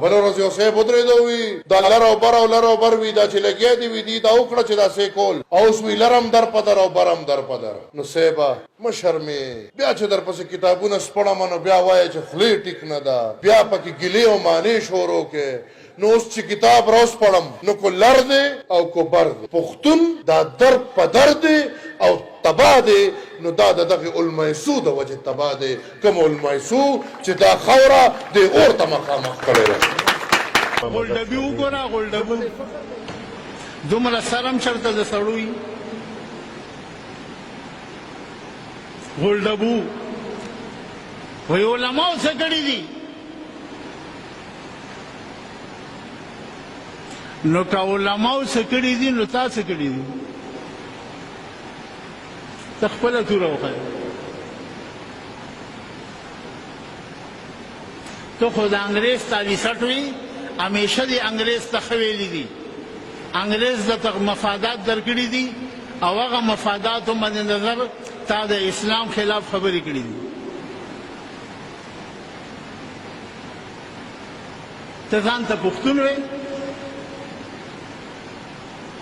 بله ورځ یو صاحب ودرېدو وي دا لر او بر او لر او بر وي دا چې لګیا دي وي دي دا وکړه چې داسې کول او اوس وي لرم در په در او برم در په در. نو صاحبه مه شرمې بیا چې در پسې کتابونه سپړم نو بیا وایه چې خولې ټیک نه ده بیا پکې ګیلې او مانې شروع کې. نو اوس چې کتاب راوس پړم نو کو لر دی او کو بر دی پښتون دا در په در دی او تبا دی. نو دا د دغه المایسو د وجې تبا دی کوم المایسو چې دا خوره د اور ته مخامخ کړی ده. غولډبي وګوره غولډبو دومره سرم چرته د سړوي غولډبو وی علماو څه کړي دي نو که علماو څه کړي دي نو تا څه کړي دي ته خپله توره وښیه ته خو د انګریز تالیسټ وي همیشه دې انګریز ته ښه ویلي دي انګریز درته مفادات درکړي دي او هغه مفاداتو مد نظر تا د اسلام خلاف خبرې کړي دي ته ځان ته پښتون وې